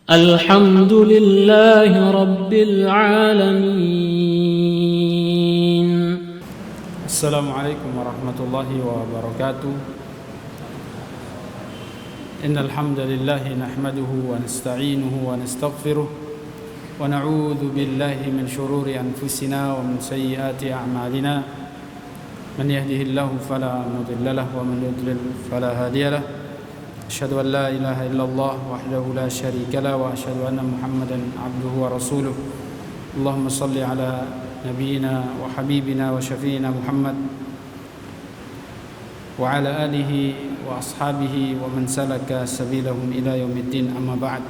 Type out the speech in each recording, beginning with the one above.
الحمد لله رب العالمين. السلام عليكم ورحمة الله وبركاته. إن الحمد لله نحمده ونستعينه ونستغفره ونعوذ بالله من شرور أنفسنا ومن سيئات أعمالنا. من يهده الله فلا مضل له ومن يضلل فلا هادي له. أشهد أن لا إله إلا الله وحده لا شريك له وأشهد أن محمدا عبده ورسوله. اللهم صل على نبينا وحبيبنا وشفينا محمد وعلى آله وأصحابه ومن سلك سبيلهم إلى يوم الدين. أما بعد.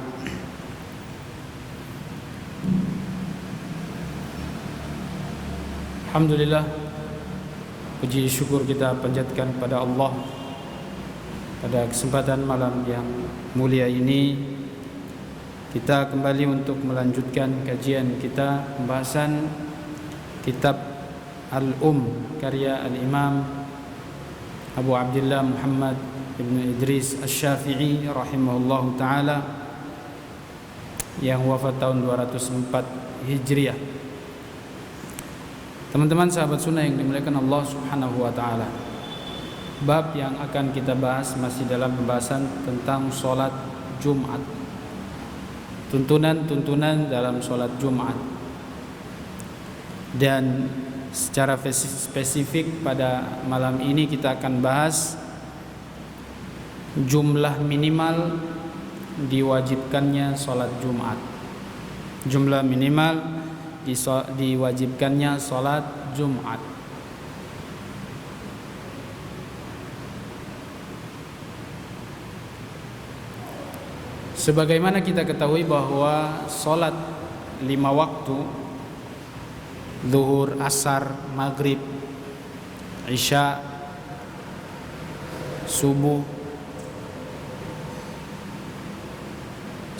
Alhamdulillah, puji syukur kita panjatkan pada Allah. Pada kesempatan malam yang mulia ini, kita kembali untuk melanjutkan kajian kita, pembahasan kitab karya Al-Imam Abu Abdullah Muhammad ibn Idris Asy-Syafi'i rahimahullahu ta'ala, yang wafat tahun 204 Hijriah. Teman-teman sahabat sunnah yang dimuliakan Allah subhanahu wa ta'ala, bab yang akan kita bahas masih dalam pembahasan tentang sholat Jumat, tuntunan-tuntunan dalam sholat Jumat. Dan secara spesifik pada malam ini kita akan bahas jumlah minimal diwajibkannya sholat Jumat. Jumlah minimal diwajibkannya sholat Jumat. Sebagaimana kita ketahui bahwa sholat 5 waktu, zuhur, asar, maghrib, isya, subuh,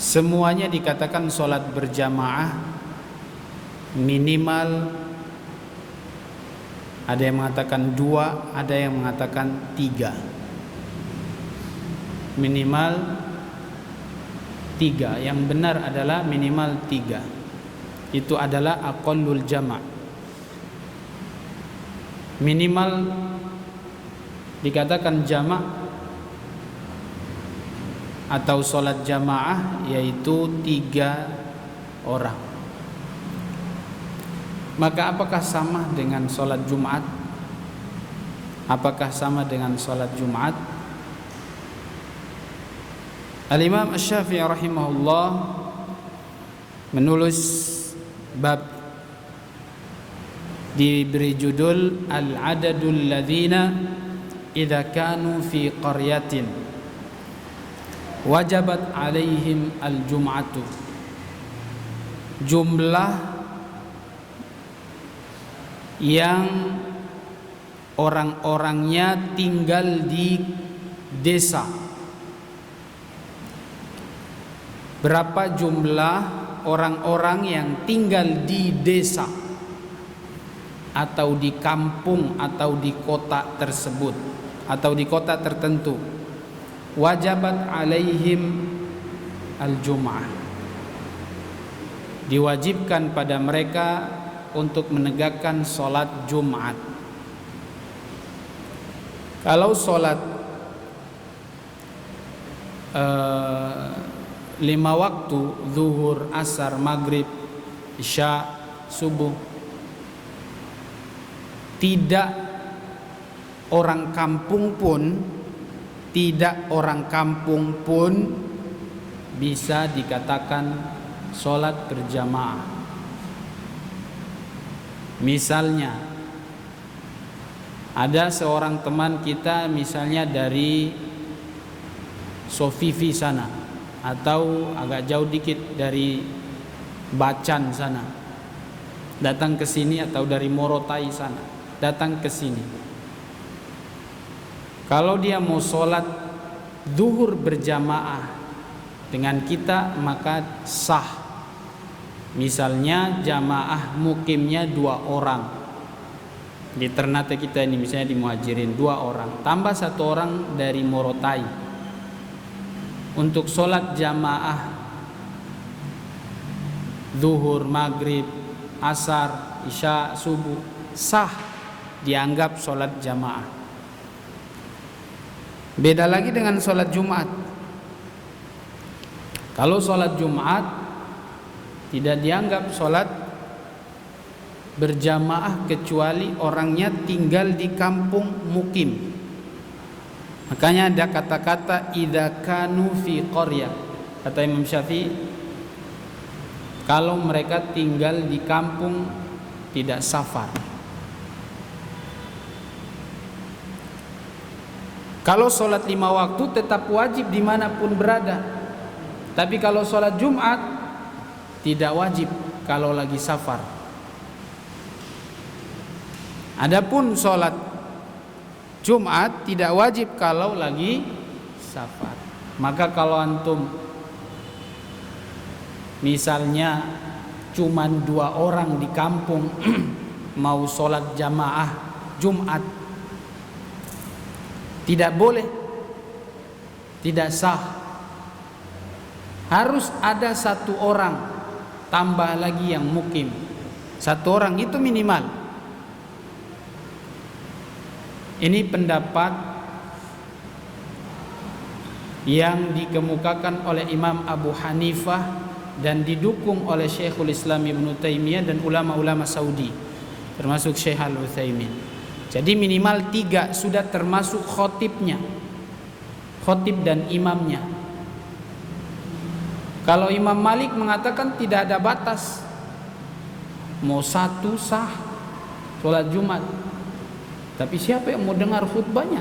semuanya dikatakan sholat berjamaah minimal, ada yang mengatakan 2, ada yang mengatakan 3. Minimal 3, yang benar adalah minimal 3. Itu adalah aqallul jama'. Minimal dikatakan jama' atau sholat jamaah yaitu 3 orang. Maka apakah sama dengan sholat Jumat? Apakah sama dengan sholat Jumat? Al-Imam Asy-Syafi'i rahimahullah menulis bab diberi judul Al-Adadul Ladzina Idza Kanu Fi Qaryatin Wajabat Alaihim Al-Jum'atu. Jumlah yang orang-orangnya tinggal di desa. Berapa jumlah orang-orang yang tinggal di desa atau di kampung atau di kota tersebut atau di kota tertentu, wajabat alaihim al-jum'ah, diwajibkan pada mereka untuk menegakkan sholat Jumat. Kalau sholat 5 waktu, zuhur, asar, maghrib, isya, subuh, tidak orang kampung pun bisa dikatakan sholat berjamaah. Misalnya ada seorang teman kita, misalnya dari Sofifi sana, atau agak jauh dikit dari Bacan sana, datang ke sini, atau dari Morotai sana datang ke sini. Kalau dia mau sholat zuhur berjamaah dengan kita, maka sah. Misalnya jamaah mukimnya 2 orang di Ternate kita ini, misalnya di Muhajirin 2 orang, tambah 1 orang dari Morotai. Untuk sholat jamaah zuhur, maghrib, asar, isya, subuh, sah dianggap sholat jamaah. Beda lagi dengan sholat Jumat. Kalau sholat Jumat tidak dianggap sholat berjamaah kecuali orangnya tinggal di kampung mukim. Makanya ada kata-kata idza kanu fi qaryah. Kata Imam Syafi'i, kalau mereka tinggal di kampung tidak safar. Kalau sholat 5 waktu tetap wajib dimanapun berada. Tapi kalau sholat Jumat tidak wajib kalau lagi safar. Adapun sholat Jumat tidak wajib kalau lagi safar. Maka kalau antum misalnya cuman 2 orang di kampung mau sholat jamaah Jumat, tidak boleh, tidak sah. Harus ada 1 orang tambah lagi yang mukim. 1 orang itu minimal. Ini pendapat yang dikemukakan oleh Imam Abu Hanifah dan didukung oleh Syekhul Islam Ibnu Taimiyah dan ulama-ulama Saudi, termasuk Syekh Al-Utsaimin. Jadi minimal 3 sudah termasuk khotibnya, khotib dan imamnya. Kalau Imam Malik mengatakan tidak ada batas, mau 1 sah sholat Jumat. Tapi siapa yang mau dengar khutbahnya?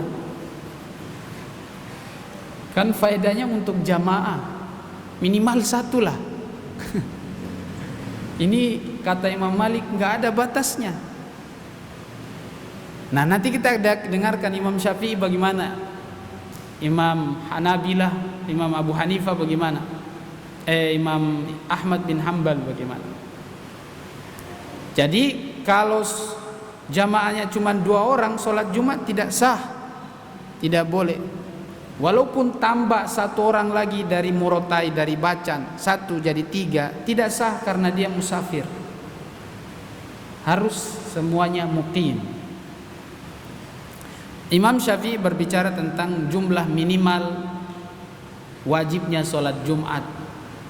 Kan faedahnya untuk jamaah, minimal 1 lah. Ini kata Imam Malik nggak ada batasnya. Nah, nanti kita dengarkan Imam Syafi'i bagaimana, Imam Hanabilah, Imam Abu Hanifah bagaimana, Imam Ahmad bin Hanbal bagaimana. Jadi kalau jamaahnya cuma 2 orang, sholat Jumat tidak sah, tidak boleh. Walaupun tambah 1 orang lagi dari Murotai, dari Bacan, 1 jadi 3, tidak sah karena dia musafir. Harus semuanya muqim. Imam Syafi'i berbicara tentang jumlah minimal wajibnya sholat Jumat.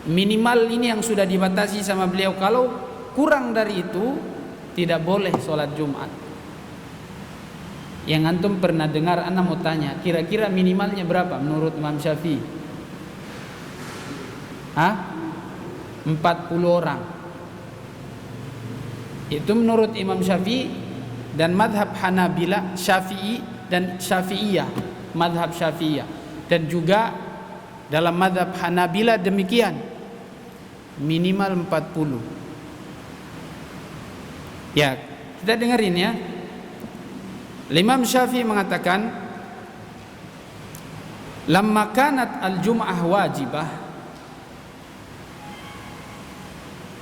Minimal ini yang sudah dibatasi sama beliau. Kalau kurang dari itu tidak boleh sholat Jumat. Yang antum pernah dengar, ana mau tanya, kira-kira minimalnya berapa menurut Imam Syafi'i? 40 orang. Itu menurut Imam Syafi'i dan madhab Hanabila, Syafi'i dan Syafi'iyah, madhab Syafi'iyah. Dan juga dalam madhab Hanabila demikian, minimal 40. Ya, kita dengerin ya. Imam Syafi'i mengatakan, lamma kanat al-jum'ah wajibah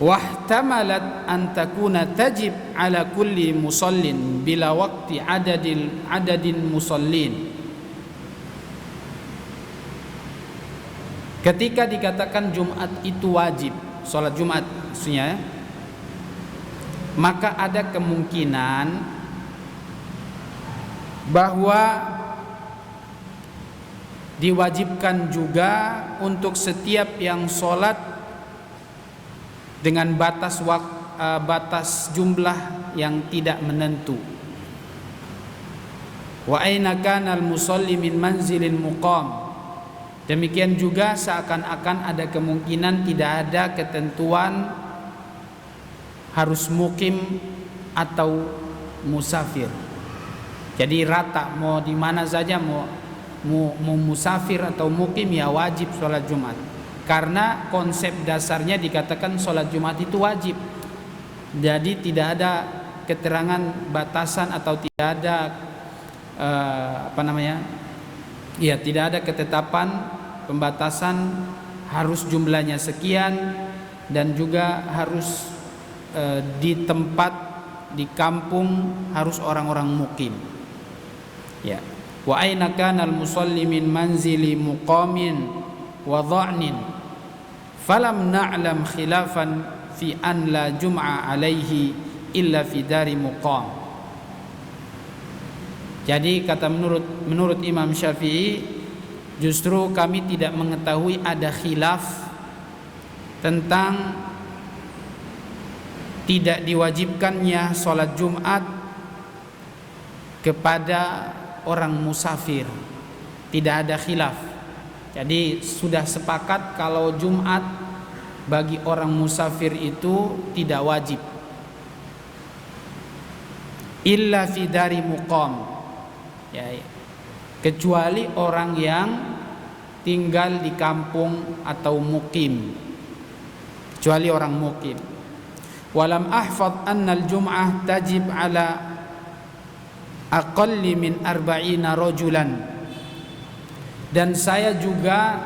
wahtamalat an takuna tajib ala kulli musallin bila waqti adadin musallin. Ketika dikatakan Jumat itu wajib, sholat Jumat maksudnya, maka ada kemungkinan bahwa diwajibkan juga untuk setiap yang sholat dengan batas jumlah yang tidak menentu. Wa aina kana al-musalli min manzilin muqam. Demikian juga seakan-akan ada kemungkinan tidak ada ketentuan harus mukim atau musafir. Jadi rata, mau di mana saja, mau musafir atau mukim ya wajib sholat Jumat. Karena konsep dasarnya dikatakan sholat Jumat itu wajib. Jadi tidak ada keterangan batasan atau tidak ada tidak ada ketetapan pembatasan harus jumlahnya sekian dan juga harus di tempat, di kampung harus orang-orang mukim. Ya. Wa aina kana al-musalli min manzili muqamin wa dha'nin falam na'lam khilafan fi an la jum'a alaihi illa fi dari muqam. Jadi kata menurut Imam Syafi'i, justru kami tidak mengetahui ada khilaf tentang tidak diwajibkannya sholat Jumat kepada orang musafir. Tidak ada khilaf. Jadi sudah sepakat kalau Jumat bagi orang musafir itu tidak wajib. Illa fi dari muqam. Ya, kecuali orang yang tinggal di kampung atau mukim. Kecuali orang mukim. Walam ahfad anna al-jum'ah tajib ala aqalli min 40 rajulan. Dan saya juga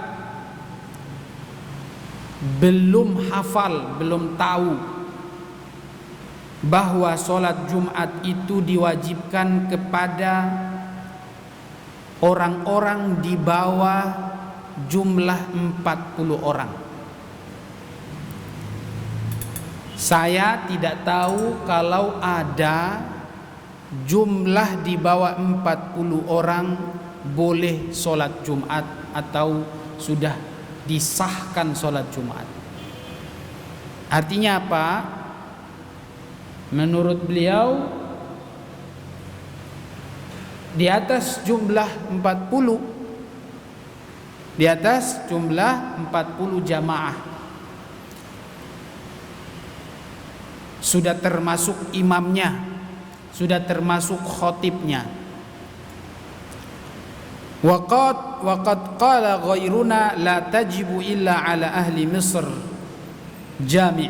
belum hafal, belum tahu bahwa sholat Jumat itu diwajibkan kepada orang-orang di bawah jumlah 40 orang. Saya tidak tahu kalau ada jumlah di bawah 40 orang boleh sholat Jumat atau sudah disahkan sholat Jumat. Artinya apa? Menurut beliau di atas jumlah 40, di atas jumlah 40 jamaah sudah termasuk imamnya, sudah termasuk khotibnya. Waqad qala ghairuna la tajibu illa ala ahli Misr jami'.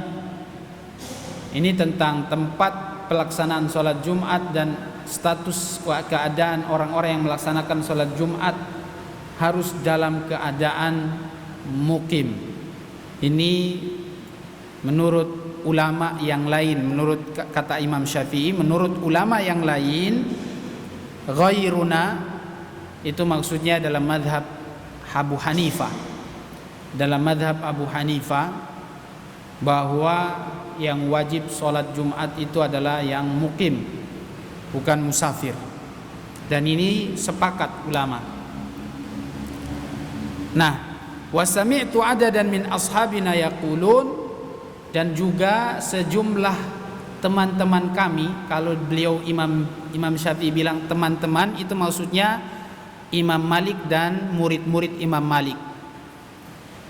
Ini tentang tempat pelaksanaan sholat Jumat dan status keadaan orang-orang yang melaksanakan sholat Jumat harus dalam keadaan mukim. Ini menurut ulama yang lain, menurut kata Imam Syafi'i, menurut ulama yang lain ghairuna itu maksudnya dalam madhab Abu Hanifah. Dalam madhab Abu Hanifah bahwa yang wajib sholat Jumat itu adalah yang mukim, bukan musafir. Dan ini sepakat ulama. Nah, wasami'tu adadan min ashabina yaqulun, dan juga sejumlah teman-teman kami, kalau beliau Imam Syafi'i bilang teman-teman itu maksudnya Imam Malik dan murid-murid Imam Malik.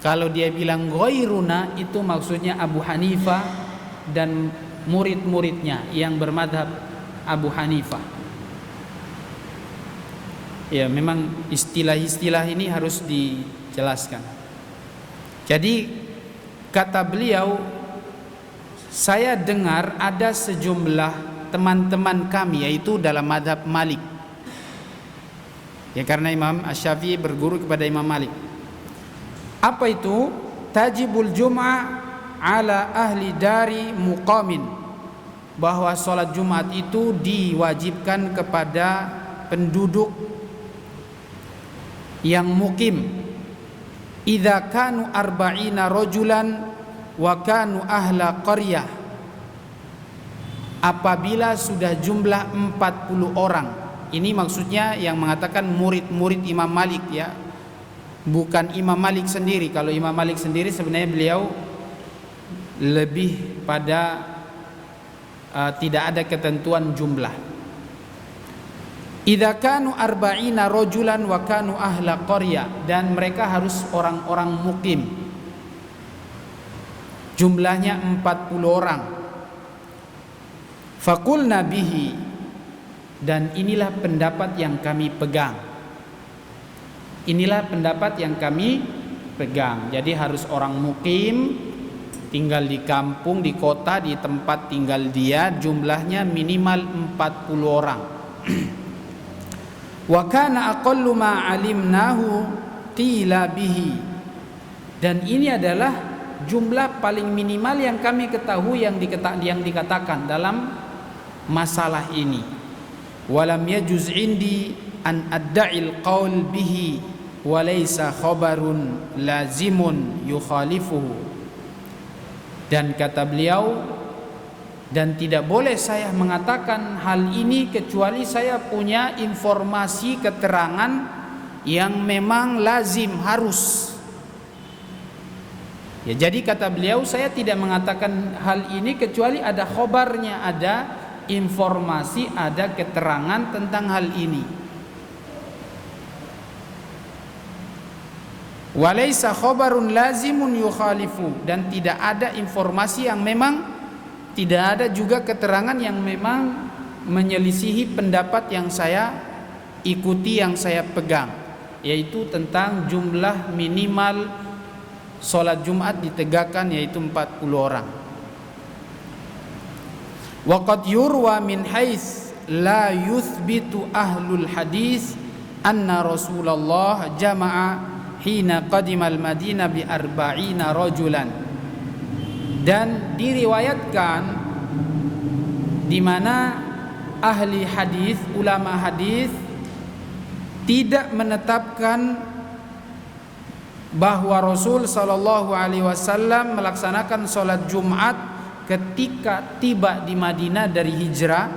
Kalau dia bilang ghairuna itu maksudnya Abu Hanifah dan murid-muridnya yang bermadhab Abu Hanifah. Ya, memang istilah-istilah ini harus dijelaskan. Jadi kata beliau, saya dengar ada sejumlah teman-teman kami, yaitu dalam madhab Malik. Ya, karena Imam Asy-Syafi'i berguru kepada Imam Malik. Apa itu? Tajibul Jum'ah ala ahli dari muqamin, bahwa sholat Jumat itu diwajibkan kepada penduduk yang mukim. Idza kanu 40 rajulan wa kanu ahla qaryah, apabila sudah jumlah 40 orang. Ini maksudnya yang mengatakan murid-murid Imam Malik, ya, bukan Imam Malik sendiri. Kalau Imam Malik sendiri sebenarnya beliau lebih pada tidak ada ketentuan jumlah. Idza kanu 40 rajulan wa kanu ahla qaryah, dan mereka harus orang-orang mukim. Jumlahnya 40 orang. Faqulna bihi, dan inilah pendapat yang kami pegang. Inilah pendapat yang kami pegang. Jadi harus orang mukim, tinggal di kampung, di kota, di tempat tinggal dia, jumlahnya minimal 40 orang. Wa kana aqallu ma 'alimnahu qila bihi, dan ini adalah jumlah paling minimal yang kami ketahui yang dikatakan dalam masalah ini. Walam yajuz indi an adda'il qaul bihi wa laysa khabarun lazimun yukhalifuhu. Dan kata beliau, dan tidak boleh saya mengatakan hal ini kecuali saya punya informasi keterangan yang memang lazim, harus. Ya, jadi kata beliau, saya tidak mengatakan hal ini kecuali ada khobarnya, ada informasi, ada keterangan tentang hal ini. Walaysa khobarun lazimun yukhalifu, dan tidak ada informasi yang memang, tidak ada juga keterangan yang memang menyelisihi pendapat yang saya ikuti, yang saya pegang, yaitu tentang jumlah minimal sholat Jumat ditegakkan, yaitu 40 orang. Wa qad yurwa min haits la yuthbitu ahlul hadis anna Rasulullah jama'a hina qadimal Madinah bi arba'ina rajulan. Dan diriwayatkan di mana ahli hadis, ulama hadis tidak menetapkan bahwa Rasul sallallahu alaihi wasallam melaksanakan salat Jumat ketika tiba di Madinah dari hijrah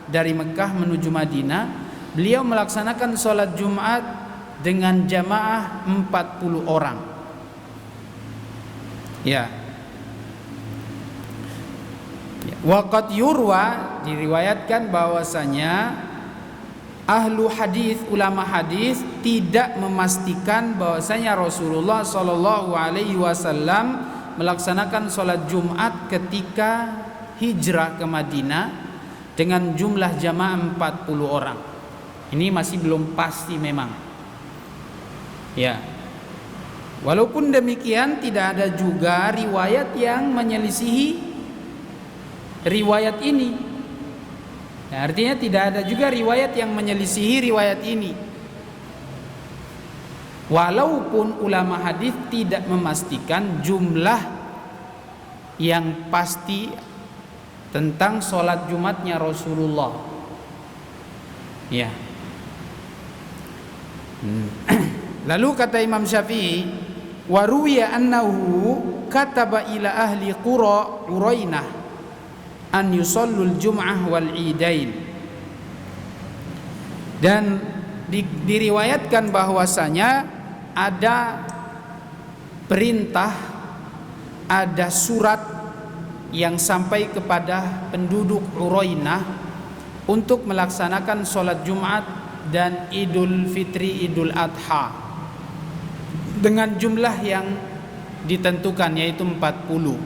dari Mekah menuju Madinah. Beliau melaksanakan salat Jumat dengan jamaah 40 orang. Ya. Waqad yurwa, diriwayatkan bahwasanya ahlu hadis, ulama hadis tidak memastikan bahwasanya Rasulullah sallallahu alaihi wasallam melaksanakan salat Jumat ketika hijrah ke Madinah dengan jumlah jamaah 40 orang. Ini masih belum pasti memang. Ya. Walaupun demikian, tidak ada juga riwayat yang menyelisihi riwayat ini. Nah, artinya tidak ada juga riwayat yang menyelisihi riwayat ini. Walaupun ulama hadis tidak memastikan jumlah yang pasti tentang sholat Jumatnya Rasulullah. Ya. Lalu kata Imam Syafi'i, wa ruwiya annahu kataba ila ahli qura Urainah an yusallul jum'ah wal idain. Dan diriwayatkan bahwasanya ada perintah, ada surat yang sampai kepada penduduk Urainah untuk melaksanakan sholat Jumat dan Idul Fitri, Idul Adha dengan jumlah yang ditentukan, yaitu 40.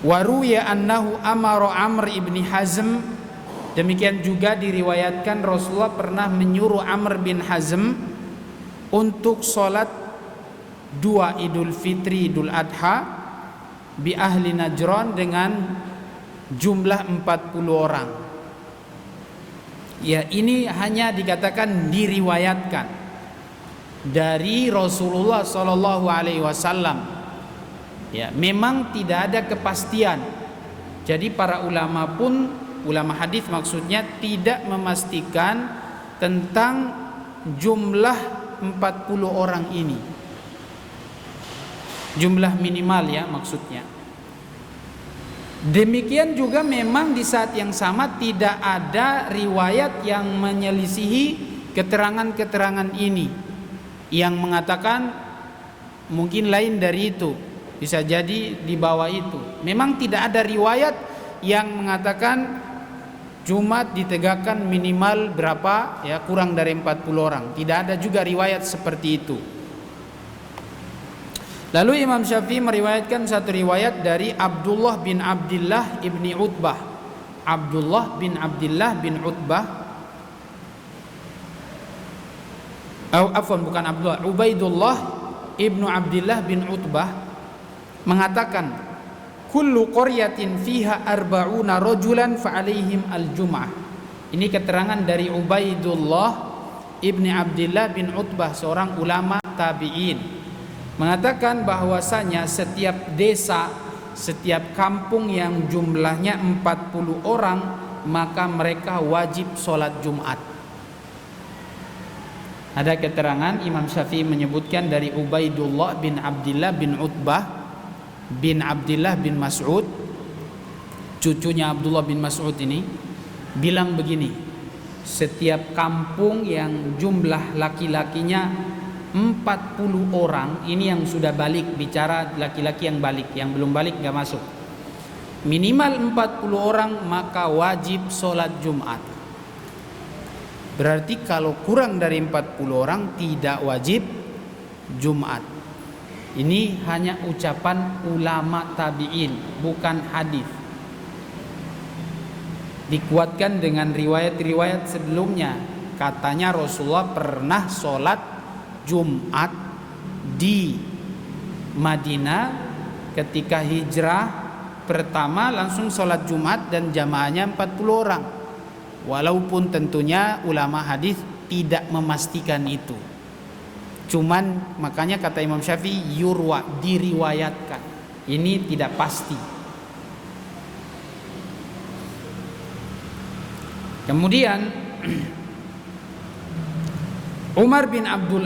Waruya annahu amara Amr ibni Hazm, demikian juga diriwayatkan Rasulullah pernah menyuruh Amr bin Hazm untuk sholat 2 Idul Fitri, Idul Adha bi ahli Najran dengan jumlah 40 orang. Ya, ini hanya dikatakan diriwayatkan dari Rasulullah sallallahu alaihi wasallam. Ya, memang tidak ada kepastian. Jadi para ulama pun, ulama hadis maksudnya, tidak memastikan tentang jumlah 40 orang ini. Jumlah minimal ya maksudnya. Demikian juga memang di saat yang sama tidak ada riwayat yang menyelisihi keterangan-keterangan ini, yang mengatakan mungkin lain dari itu, bisa jadi di bawah itu. Memang tidak ada riwayat yang mengatakan Jumat ditegakkan minimal berapa, ya kurang dari 40 orang. Tidak ada juga riwayat seperti itu. Lalu Imam Syafi'i meriwayatkan satu riwayat dari Abdullah bin Abdillah ibni Utbah. Abdullah bin Abdillah bin Utbah, bukan Abdullah, Ubaidullah ibnu Abdillah bin Utbah mengatakan, kullu qaryatin fiha arba'una rajulan fa'alaihim al-jum'ah. Ini keterangan dari Ubaidullah ibni Abdillah bin Utbah, seorang ulama tabi'in, mengatakan bahwasanya setiap desa, setiap kampung yang jumlahnya 40 orang, maka mereka wajib sholat Jumat. Ada keterangan Imam Syafi'i menyebutkan dari Ubaidullah bin Abdillah bin Utbah bin Abdullah bin Mas'ud, cucunya Abdullah bin Mas'ud ini, bilang begini, setiap kampung yang jumlah laki-lakinya 40 orang, ini yang sudah balik, bicara laki-laki yang balik, yang belum balik gak masuk, minimal 40 orang maka wajib sholat Jumat. Berarti kalau kurang dari 40 orang tidak wajib Jumat. Ini hanya ucapan ulama tabi'in, bukan hadis. Dikuatkan dengan riwayat-riwayat sebelumnya. Katanya Rasulullah pernah sholat Jumat di Madinah ketika hijrah pertama, langsung sholat Jumat dan jamaahnya 40 orang. Walaupun tentunya ulama hadis tidak memastikan itu. Cuman makanya kata Imam Syafi'i yurwa, diriwayatkan. Ini tidak pasti. Kemudian Umar bin Abdul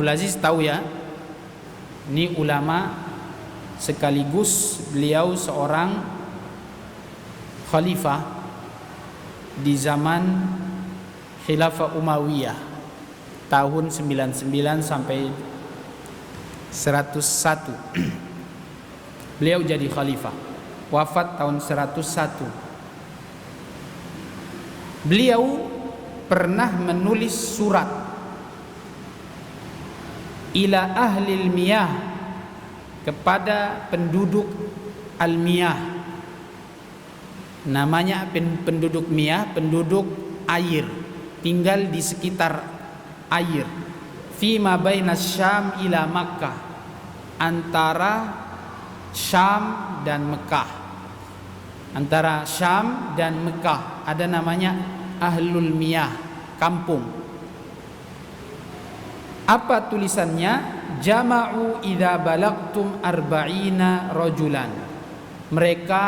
Aziz tahu ya, ini ulama sekaligus beliau seorang khalifah di zaman Khilafah Umayyah tahun 99 sampai 101. Beliau jadi khalifah, wafat tahun 101. Beliau pernah menulis surat ila ahlil miyah, kepada penduduk al-miyah. Namanya penduduk miyah, penduduk air, tinggal di sekitar air. Fi ma baina Syam ila Makkah, antara Syam dan Mekah. Antara Syam dan Mekah ada namanya ahlul miyah, kampung. Apa tulisannya? Jama'u idza balagtum arba'ina rajulan. Mereka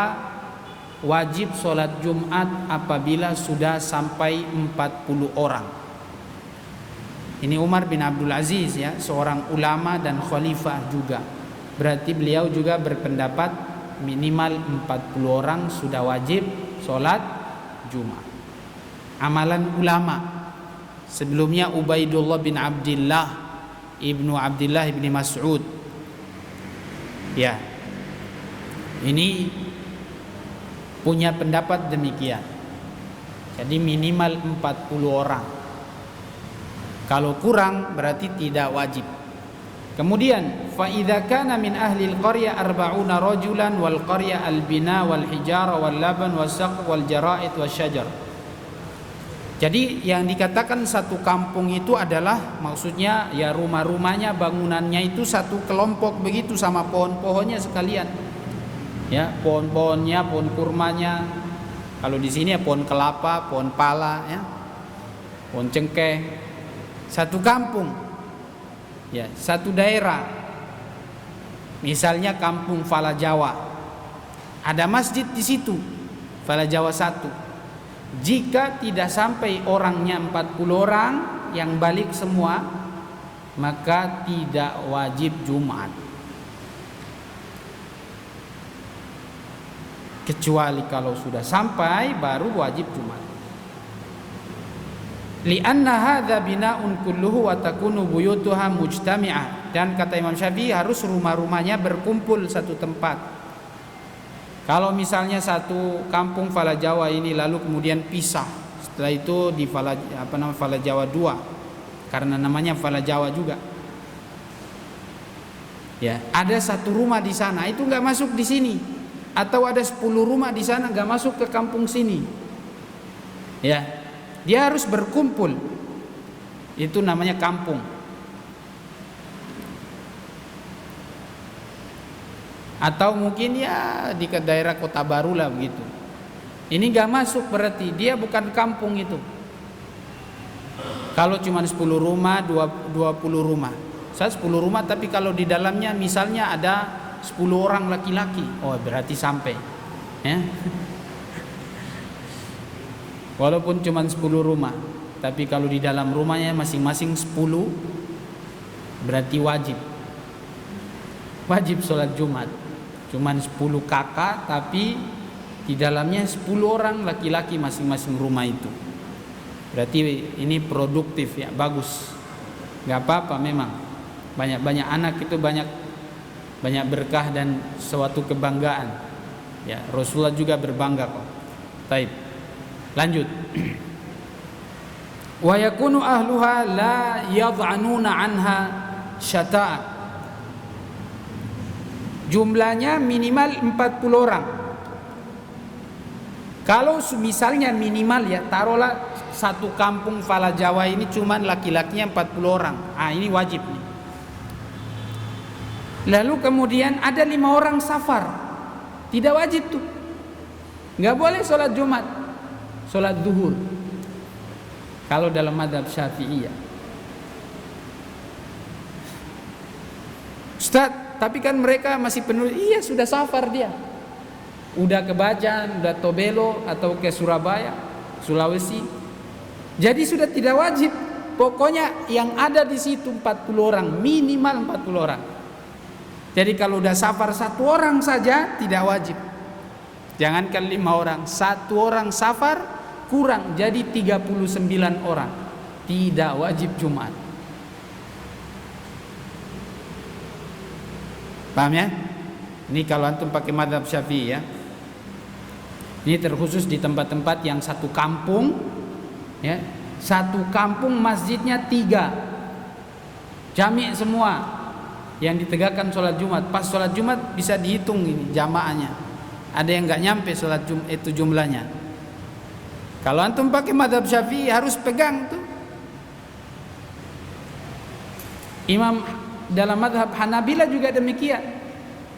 wajib sholat Jumat apabila sudah sampai 40 orang. Ini Umar bin Abdul Aziz ya, seorang ulama dan khalifah juga. Berarti beliau juga berpendapat minimal 40 orang sudah wajib sholat Jumat. Amalan ulama. Sebelumnya Ubaidullah bin Abdullah ibnu Abdullah ibni Mas'ud. Ya, ini punya pendapat demikian. Jadi minimal 40 orang. Kalau kurang berarti tidak wajib. Kemudian fa idza kana min ahli al-qaryah 40 rajulan wal qaryah al-bina wal hijara wal laban was saqf wal jara'id wasyajar. Jadi yang dikatakan satu kampung itu adalah maksudnya ya rumah-rumahnya, bangunannya itu satu kelompok begitu sama pohon-pohonnya sekalian. Ya, pohon-pohonnya, pohon kurmanya. Kalau di sini ya pohon kelapa, pohon pala ya. Pohon cengkeh. Satu kampung. Ya, satu daerah. Misalnya kampung Fala Jawa. Ada masjid di situ. Fala Jawa 1. Jika tidak sampai orangnya 40 orang yang balik semua, maka tidak wajib Jumat. Kecuali kalau sudah sampai baru wajib Jumat. Li'anna hadza bina'un kulluhu wa takunu buyutuha mujtami'ah. Dan kata Imam Syafi'i harus rumah-rumahnya berkumpul satu tempat. Kalau misalnya satu kampung Fala Jawa ini lalu kemudian pisah, setelah itu di Fala Jawa 2, karena namanya Fala Jawa juga. Ya, ada satu rumah di sana itu nggak masuk di sini, atau ada 10 rumah di sana nggak masuk ke kampung sini. Ya, dia harus berkumpul. Itu namanya kampung. Atau mungkin ya di daerah Kota Baru lah begitu. Ini gak masuk, berarti dia bukan kampung itu. Kalau cuma 10 rumah, 20 rumah. Saya 10 rumah tapi kalau di dalamnya misalnya ada 10 orang laki-laki, oh berarti sampai ya. Walaupun cuma 10 rumah, tapi kalau di dalam rumahnya masing-masing 10, berarti wajib. wajib sholat Jumat. Cuman 10 kakak, tapi di dalamnya 10 orang laki-laki masing-masing rumah itu. Berarti ini produktif ya, bagus. Gak apa-apa memang. Banyak-banyak anak itu banyak berkah dan suatu kebanggaan. Ya, Rasulullah juga berbangga kok. Baik. Lanjut. Wa yakunu ahluha la yad'anuna anha syata'a. Jumlahnya minimal 40 orang. Kalau misalnya minimal ya, taruhlah satu kampung Fala Jawa ini cuman laki-lakinya 40 orang. Ini wajib nih. Lalu kemudian ada 5 orang safar. Tidak wajib tuh. Nggak boleh sholat Jumat, sholat duhur. Kalau dalam mazhab Syafi'iyah. Ustaz, tapi kan mereka masih penuh. Iya, sudah safar dia. Udah ke Bajan, udah Tobelo atau ke Surabaya, Sulawesi. Jadi sudah tidak wajib. Pokoknya yang ada di situ 40 orang, minimal 40 orang. Jadi kalau udah safar 1 orang saja tidak wajib. Jangankan 5 orang, 1 orang safar kurang jadi 39 orang. Tidak wajib Jumat. Paham ya? Ini kalau antum pakai mazhab Syafi'i ya. Ini terkhusus di tempat-tempat yang satu kampung ya. Satu kampung masjidnya 3. Jami' semua yang ditegakkan sholat Jumat. Pas sholat Jumat bisa dihitung ini jamaahnya. Ada yang nggak nyampe sholat Jumat itu jumlahnya. Kalau antum pakai mazhab Syafi'i harus pegang tuh. Imam dalam mazhab Hanabila juga demikian.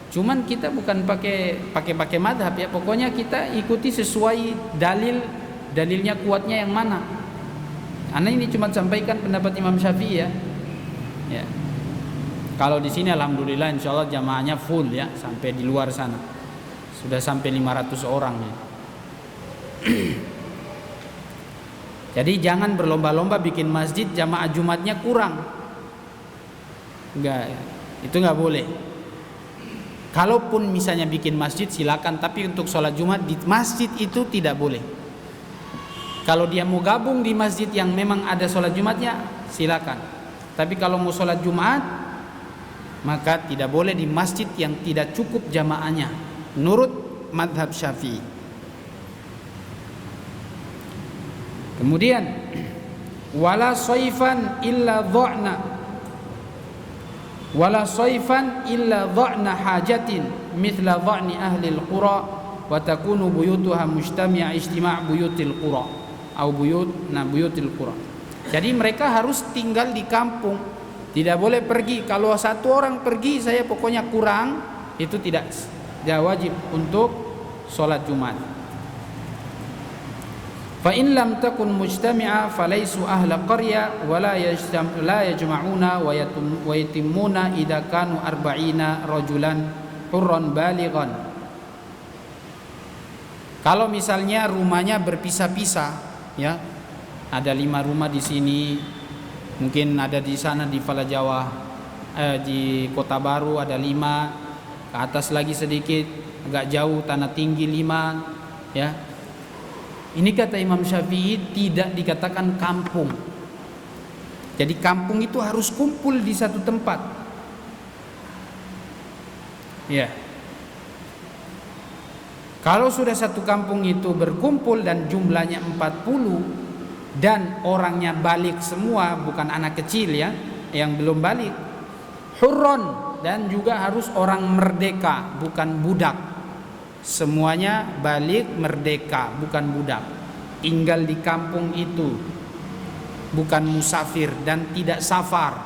Cuman kita bukan pakai mazhab ya. Pokoknya kita ikuti sesuai dalilnya kuatnya yang mana. Ana ini cuma sampaikan pendapat Imam Syafi'i ya. Ya. Kalau di sini alhamdulillah insyaallah jamaahnya full ya, sampai di luar sana. Sudah sampai 500 orang ya. Jadi jangan berlomba-lomba bikin masjid jamaah Jumatnya kurang. Enggak, itu enggak boleh. Kalaupun misalnya bikin masjid silakan, tapi untuk sholat Jumat di masjid itu tidak boleh. Kalau dia mau gabung di masjid yang memang ada sholat Jumatnya silakan. Tapi kalau mau sholat Jumat maka tidak boleh di masjid yang tidak cukup jamaahnya menurut mazhab Syafi'i. Kemudian wala saifan illa dha'na hajatin mithla dha'ni ahli al-qura wa takunu buyutuha mujtami'a ijtima' buyutil qura atau buyutil qura. Jadi mereka harus tinggal di kampung, tidak boleh pergi. Kalau 1 orang pergi saya pokoknya kurang, itu tidak wajib untuk sholat Jumat. Fa in lam takun mujtami'a falaisu ahla qarya wa la yajma'una wa yatimmuna idza kanu 40 rajulan hurran balighan. Kalau misalnya rumahnya berpisah-pisah ya, ada 5 rumah di sini, mungkin ada di sana di Fala Jawa, di Kota Baru ada 5, ke atas lagi sedikit, agak jauh Tanah Tinggi 5 ya. Ini kata Imam Syafi'i tidak dikatakan kampung. Jadi kampung itu harus kumpul di satu tempat. Ya. Kalau sudah satu kampung itu berkumpul dan jumlahnya 40 dan orangnya balik semua, bukan anak kecil ya, yang belum balik. Hurron, dan juga harus orang merdeka, bukan budak. Semuanya balik merdeka, bukan budak. Tinggal di kampung itu, bukan musafir dan tidak safar.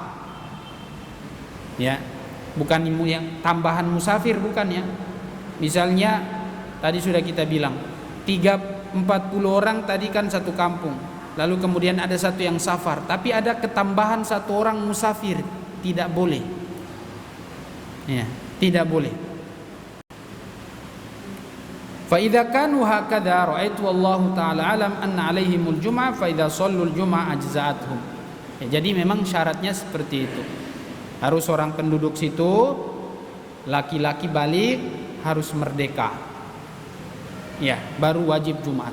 Ya, bukan yang tambahan musafir, bukan ya. Misalnya tadi sudah kita bilang 40 orang tadi kan satu kampung. Lalu kemudian ada satu yang safar, tapi ada ketambahan 1 orang musafir, tidak boleh. Ya, tidak boleh. Fa idza kanu hakadha ra'aitu wallahu ta'ala alam anna 'alaihimul jum'ah fa idza shallul jum'ah ajza'atuhum. Ya, jadi memang syaratnya seperti itu. Harus orang penduduk situ laki-laki balik harus merdeka. Ya, baru wajib Jumat.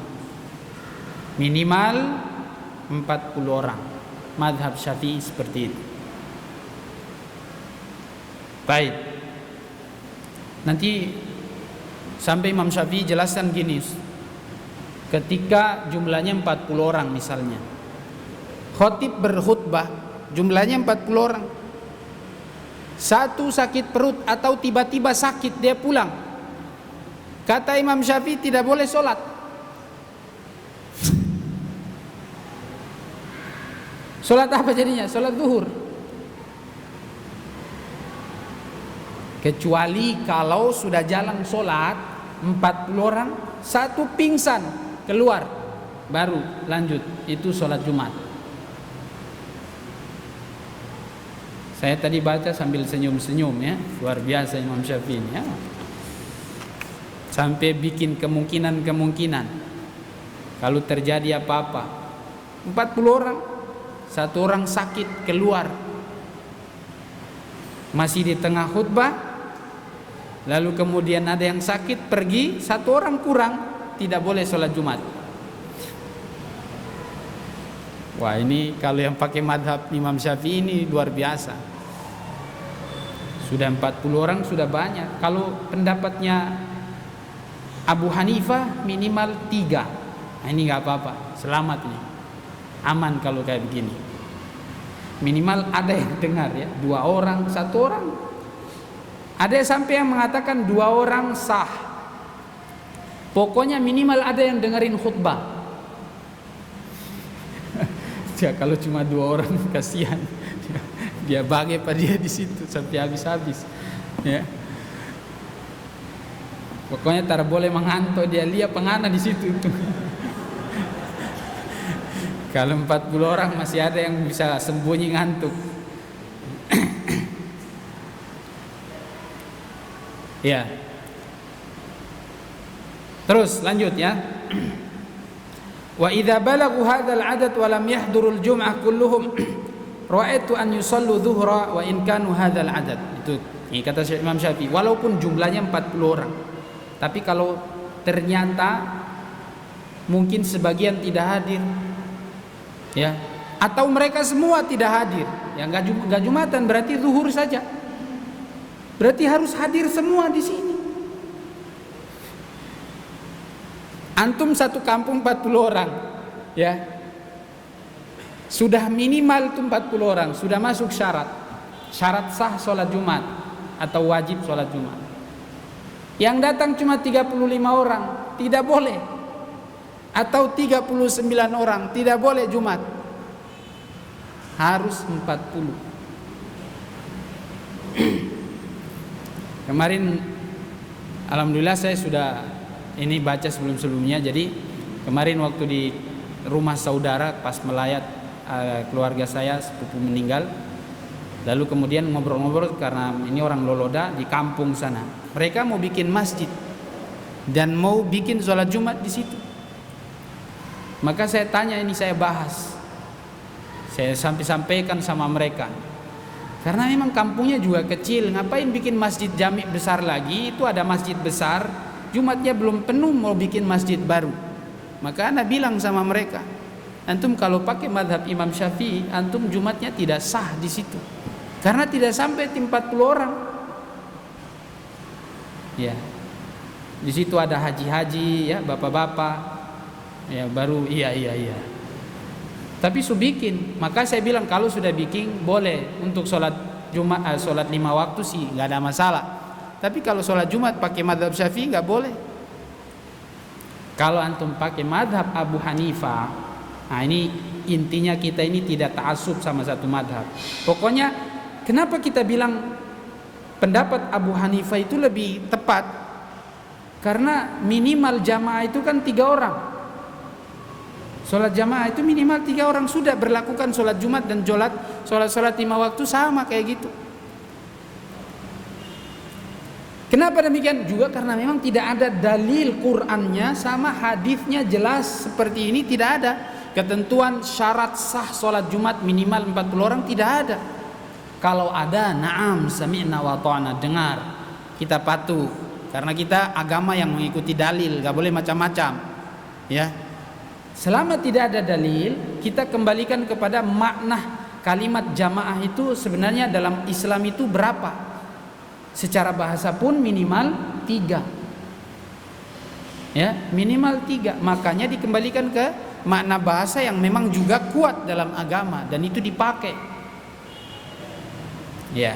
Minimal 40 orang. Mazhab Syafi'i seperti itu. Baik. Nanti sampai Imam Syafi'i jelaskan gini. Ketika jumlahnya 40 orang misalnya, khatib berkhutbah, jumlahnya 40 orang. Satu sakit perut atau tiba-tiba sakit dia pulang. Kata Imam Syafi'i tidak boleh sholat. Sholat apa jadinya? Sholat zuhur. Kecuali kalau sudah jalan sholat 40 orang, satu pingsan keluar, baru lanjut, itu sholat Jumat. Saya tadi baca sambil senyum-senyum ya, luar biasa Imam Syafi'i ya. Sampai bikin kemungkinan kalau terjadi apa-apa. 40 orang, satu orang sakit keluar, masih di tengah khutbah, lalu kemudian ada yang sakit pergi, satu orang kurang, tidak boleh sholat Jumat. Wah, ini kalau yang pakai madhab Imam Syafi'i ini luar biasa. Sudah 40 orang sudah banyak. Kalau pendapatnya Abu Hanifah minimal 3. Nah, ini nggak apa-apa, selamat nih, aman kalau kayak begini. Minimal ada yang dengar ya, 2 orang, 1 orang. Ada sampai yang mengatakan 2 orang sah. Pokoknya minimal ada yang dengerin khutbah. Ya kalau cuma 2 orang kasihan. Dia bagi pada dia di situ sampai habis-habis. Ya. Pokoknya tak boleh mengantuk, dia lihat pengana di situ. Kalau 40 orang masih ada yang bisa sembunyi ngantuk. Ya. Terus lanjut ya. Wa idza balagu hadzal adad wa lam yahdurul jum'ah kulluhum ra'aitu an yusallu dhuhra wa in kanu hadzal adad. Itu ini kata Imam Syafi'i, walaupun jumlahnya 40 orang. Tapi kalau ternyata mungkin sebagian tidak hadir, ya, atau mereka semua tidak hadir, ya nggak Jumatan, berarti zuhur saja. Berarti harus hadir semua di sini. Antum satu kampung 40 orang, ya, sudah minimal itu 40 orang, sudah masuk syarat sah sholat Jumat atau wajib sholat Jumat. Yang datang cuma 35 orang, tidak boleh. Atau 39 orang, tidak boleh Jumat. Harus 40. Kemarin alhamdulillah saya sudah ini baca sebelum-sebelumnya. Jadi kemarin waktu di rumah saudara pas melayat keluarga saya sepupu meninggal, lalu kemudian ngobrol-ngobrol karena ini orang Loloda di kampung sana. Mereka mau bikin masjid dan mau bikin sholat Jumat di situ. Maka saya tanya, ini saya bahas, saya sampaikan sama mereka. Karena memang kampungnya juga kecil, ngapain bikin masjid jami besar lagi? Itu ada masjid besar, Jumatnya belum penuh mau bikin masjid baru. Maka ana bilang sama mereka, antum kalau pakai madhab Imam Syafi'i, antum Jumatnya tidak sah di situ, karena tidak sampai 40 orang. Ya, di situ ada haji-haji, ya, bapak-bapak, ya, baru iya. Tapi bikin, maka saya bilang kalau sudah bikin boleh untuk sholat Jumat, sholat 5 waktu sih nggak ada masalah. Tapi kalau sholat Jumat pakai madhab Syafi'i nggak boleh. Kalau antum pakai madhab Abu Hanifah, nah ini intinya kita ini tidak ta'assub sama satu madhab. Pokoknya kenapa kita bilang pendapat Abu Hanifah itu lebih tepat? Karena minimal jamaah itu kan 3 orang. Sholat jamaah itu minimal 3 orang, sudah berlakukan sholat Jumat dan sholat 5 waktu sama kayak gitu. Kenapa demikian? Juga karena memang tidak ada dalil Qur'annya sama hadisnya jelas seperti ini, tidak ada. Ketentuan syarat sah sholat Jumat minimal 40 orang tidak ada. Kalau ada, na'am sami'na wa ta'na, dengar. kita patuh, karena kita agama yang mengikuti dalil, gak boleh macam-macam, ya. Selama tidak ada dalil, kita kembalikan kepada makna kalimat jamaah itu sebenarnya dalam Islam itu berapa. Secara bahasa pun minimal 3, ya, minimal 3. Makanya dikembalikan ke makna bahasa yang memang juga kuat dalam agama dan itu dipakai, ya.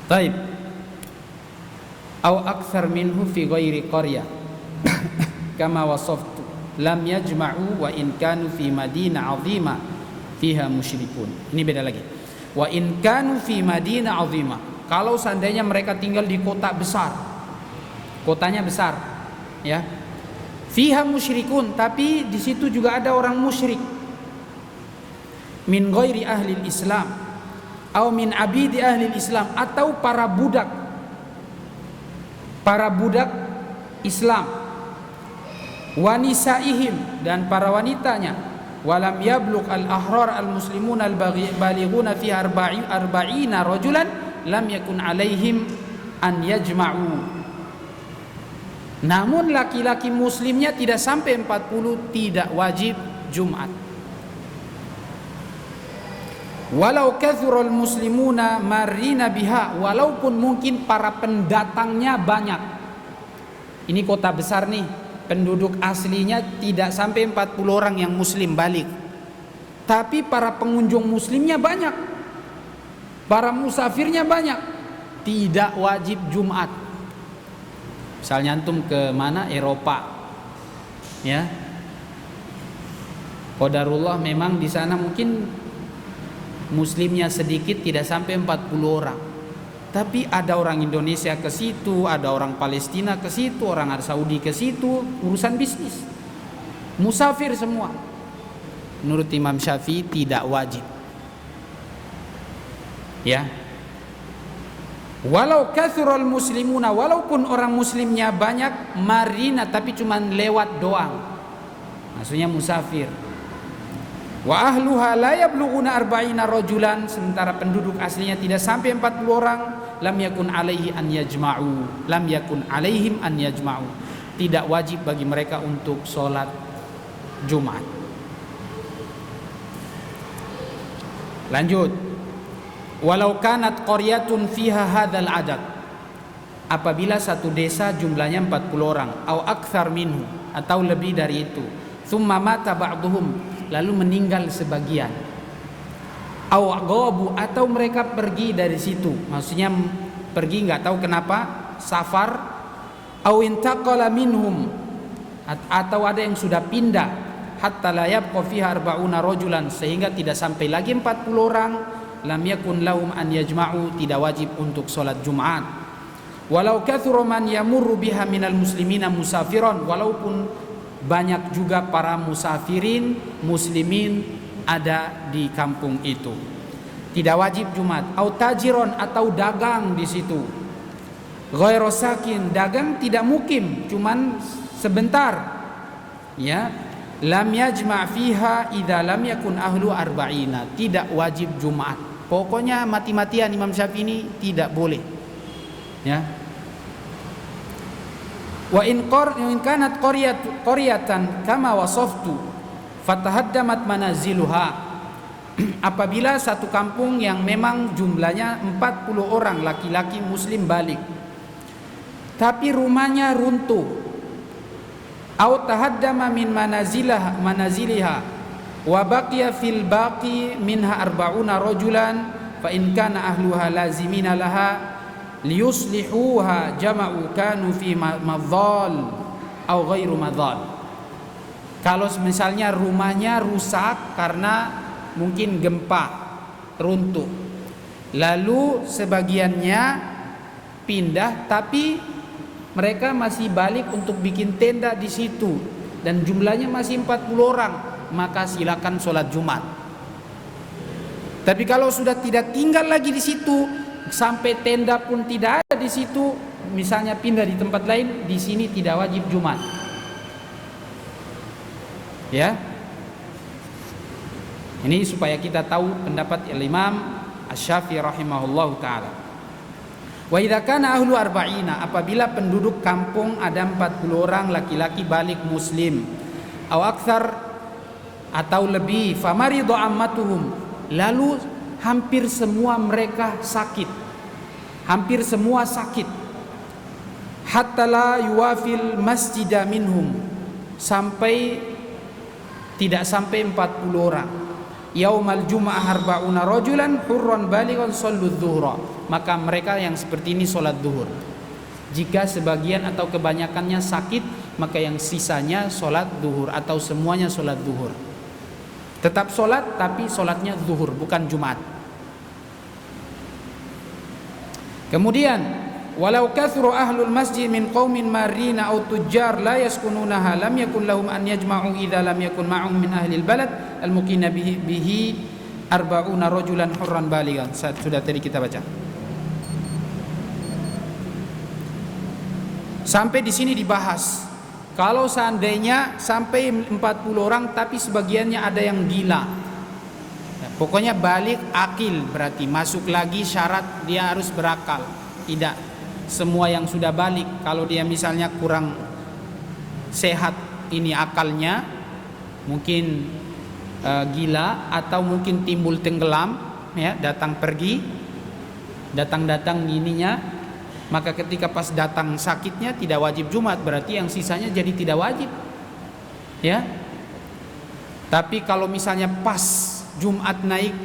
Taib. Au akthar minhu fi ghairi qaryah kama wasaftu lam yajma'u wa in kanu fi madinah 'azimah fiha musyrikun. Ini beda lagi. Wa in kanu fi madinah 'azimah. Kalau seandainya mereka tinggal di kota besar, kotanya besar, ya. Fiha musyrikun, tapi di situ juga ada orang musyrik. Min ghairi ahli Islam, atau min abidi ahli Islam, atau para budak Islam, wanisaihim, dan para wanitanya, walam yablugh al-ahrar al-muslimun al-balighuna fi arba'ina rajulan lam yakun alaihim an yajma'u. Namun laki-laki muslimnya tidak sampai 40, tidak wajib Jumat. Walau kathurul muslimuna marina biha, walaupun mungkin para pendatangnya banyak. Ini kota besar nih, penduduk aslinya tidak sampai 40 orang yang muslim balik, tapi para pengunjung muslimnya banyak, para musafirnya banyak, tidak wajib Jumat. Misalnya antum ke mana, Eropa, ya, qadarullah memang di sana mungkin muslimnya sedikit, tidak sampai 40 orang. Tapi ada orang Indonesia ke situ, ada orang Palestina ke situ, orang Arab Saudi ke situ, urusan bisnis. Musafir semua. Menurut Imam Syafi'i tidak wajib. Ya. Walau kathural muslimuna, walaupun orang muslimnya banyak, marina, tapi cuma lewat doang. Maksudnya musafir. Wa ahluha la yablughuna arba'ina rajulan, sementara penduduk aslinya tidak sampai 40 orang, lam yakun alaihim an yajma'u, tidak wajib bagi mereka untuk sholat Jumat. Lanjut. Walau kanat qaryatun fiha hadzal adad, apabila satu desa jumlahnya 40 orang, au aktsar minhu, atau lebih dari itu, thumma mata ba'duhum, lalu meninggal sebagian, au ghabu, atau mereka pergi dari situ, maksudnya pergi nggak tahu kenapa, safar, au intaqala minhum, atau ada yang sudah pindah, hatta la yabqa fiha arba'una rajulan, sehingga tidak sampai lagi 40 orang, lam yakun lahum an yajma'u, tidak wajib untuk sholat Jumat. Walau kathura man yamurru biha minal muslimina musafiron, walaupun banyak juga para musafirin muslimin ada di kampung itu, tidak wajib Jumat. Au tajiron, atau dagang di situ, ghairu sakin, dagang tidak mukim, cuman sebentar, ya, lam yajma' fiha idza lam yakun ahlu arba'ina, tidak wajib Jumat. Pokoknya mati-matian Imam Syafi'i ini tidak boleh, ya. Wa in kanat qaryatan kama wasaftu fatahaddamat manaziluha, apabila satu kampung yang memang jumlahnya 40 orang laki-laki muslim balik, tapi rumahnya runtuh, au tahaddama min manaziliha wa baqiya fil baqi minha arba'una rajulan, fa in kana ahluha lazimina laha liyuslihuha jama'u kanu fi madhal au ghairu madhal. Kalau misalnya rumahnya rusak karena mungkin gempa, runtuh, lalu sebagiannya pindah, tapi mereka masih balik untuk bikin tenda di situ dan jumlahnya masih 40 orang, maka silakan sholat Jumat. Tapi kalau sudah tidak tinggal lagi di situ, sampai tenda pun tidak ada di situ, misalnya pindah di tempat lain, di sini tidak wajib Jumat. Ya. Ini supaya kita tahu pendapat Imam Asy-Syafi'i rahimahullahu taala. Wa idza kana ahlu arba'ina, apabila penduduk kampung ada 40 orang laki-laki balik muslim, aw aktsar atau lebih, famaridu ammatuhum, lalu hampir semua mereka sakit. Hampir semua sakit. Hatta la yuwafil masjida minhum, sampai tidak sampai 40 orang. Yaumal jum'ah arba'una rajulan hurran balighan sallu dzuhra, maka mereka yang seperti ini salat zuhur. Jika sebagian atau kebanyakannya sakit, maka yang sisanya salat zuhur atau semuanya salat zuhur. Tetap salat tapi salatnya zuhur bukan Jumat. Kemudian walau kathru ahlul masjid min qaumin marina aw tujjar la yaskununaha lam yakun lahum an yajma'u idza lam yakun ma'hum min ahli al-balad al-muqina bihi arba'una rajulan hurran balighan. Sudah tadi kita baca. Sampai di sini dibahas, kalau seandainya sampai 40 orang tapi sebagiannya ada yang gila. Pokoknya balik akil, berarti masuk lagi syarat dia harus berakal. Tidak semua yang sudah balik, kalau dia misalnya kurang sehat ini akalnya, mungkin gila atau mungkin timbul tenggelam, ya, datang pergi, datang ininya, maka ketika pas datang sakitnya tidak wajib Jumat, berarti yang sisanya jadi tidak wajib, ya. Tapi kalau misalnya pas Jumat naik,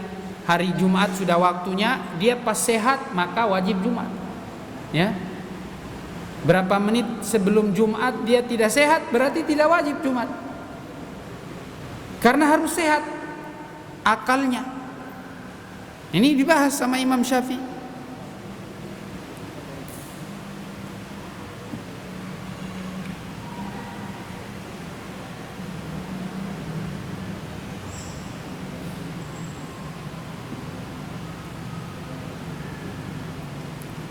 hari Jumat sudah waktunya, dia pas sehat, maka wajib Jumat, ya. Berapa menit sebelum Jumat dia tidak sehat, berarti tidak wajib Jumat, karena harus sehat akalnya. Ini dibahas sama Imam Syafi'i.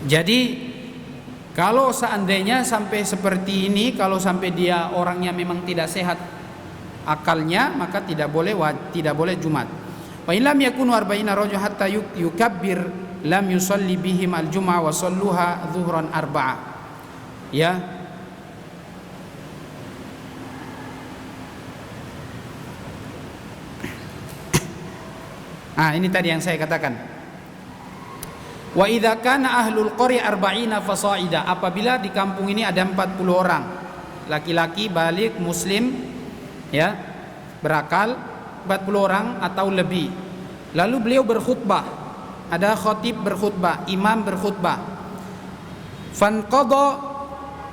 Jadi kalau seandainya sampai seperti ini, kalau sampai dia orangnya memang tidak sehat akalnya, maka tidak boleh Jumat. Wa in lam yakunu arba'ina rajul hatta yukabbir lam yusalli bihim al-jum'ah wa salluha dhuhran arba'a. Ya. Ini tadi yang saya katakan. Wa idza kana ahlul qarya arba'ina fasa'ida, apabila di kampung ini ada 40 orang laki-laki balik muslim, ya, berakal, 40 orang atau lebih. Lalu beliau berkhutbah, ada khatib berkhutbah, imam berkhutbah. Fanqadha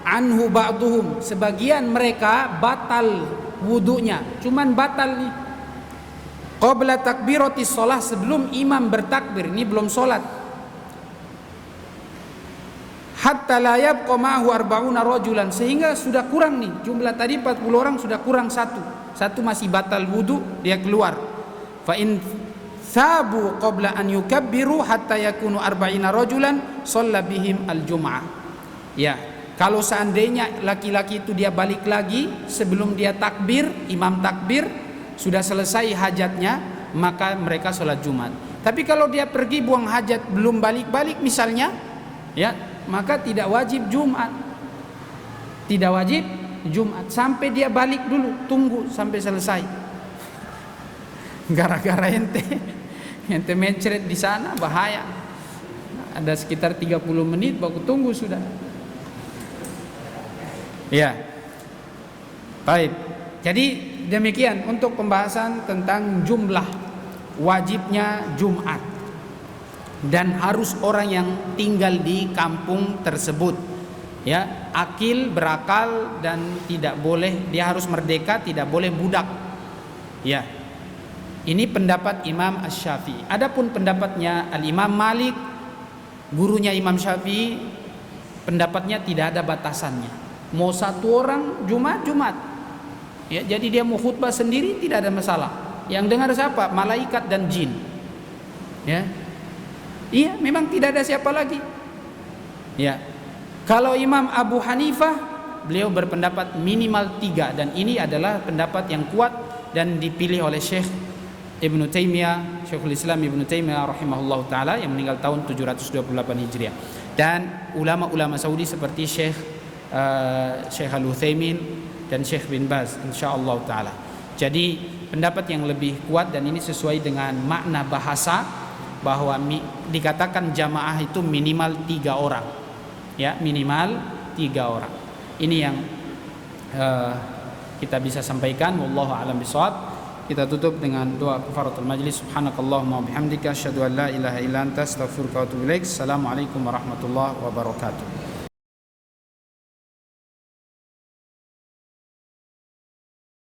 anhu ba'duhum, sebagian mereka batal wudunya, cuman batal nih. Qabla takbiratis shalah, sebelum imam bertakbir, ini belum salat. Hatta la yabqa ma'ahu arba'una rajulan, sehingga sudah kurang nih jumlah tadi 40 orang, sudah kurang satu masih batal wudu, dia keluar. Fa in sabu qabla an yukabbiru hatta yakunu arba'ina rajulan shalla bihim al-jum'ah. Ya, kalau seandainya laki-laki itu dia balik lagi sebelum dia takbir, imam takbir, sudah selesai hajatnya, maka mereka sholat Jumat. Tapi kalau dia pergi buang hajat belum balik-balik misalnya, ya, maka tidak wajib Jumat. Tidak wajib Jumat sampai dia balik dulu, tunggu sampai selesai. Gara-gara ente mencret di sana bahaya. Ada sekitar 30 menit baru tunggu sudah. Ya. Baik. Jadi demikian untuk pembahasan tentang jumlah wajibnya Jumat. Dan harus orang yang tinggal di kampung tersebut, ya, akil, berakal, dan tidak boleh, dia harus merdeka, tidak boleh budak, ya. Ini pendapat Imam Asy-Syafi'i. Adapun pendapatnya Al-Imam Malik, gurunya Imam Syafi'i, pendapatnya tidak ada batasannya. Mau satu orang Jumat, ya, jadi dia mau khutbah sendiri tidak ada masalah. Yang dengar siapa? Malaikat dan jin, ya. Iya, memang tidak ada siapa lagi. Ya. Kalau Imam Abu Hanifah, beliau berpendapat minimal 3, dan ini adalah pendapat yang kuat dan dipilih oleh Syekh Ibnu Taimiyah, Syekhul Islam Ibnu Taimiyah rahimahullah taala yang meninggal tahun 728 Hijriah. Dan ulama-ulama Saudi seperti Syekh Al-Utsaimin dan Syekh bin Baz insyaallah taala. Jadi pendapat yang lebih kuat dan ini sesuai dengan makna bahasa bahwa dikatakan jamaah itu minimal 3 orang. Ya, minimal 3 orang. Ini yang kita bisa sampaikan. Wallahu a'lam bishawab. Kita tutup dengan doa kafaratul majlis. Subhanakallahumma wa bihamdika asyhadu an la ilaha illa anta astaghfiruka wa atubu ilaik. Assalamualaikum warahmatullahi wabarakatuh.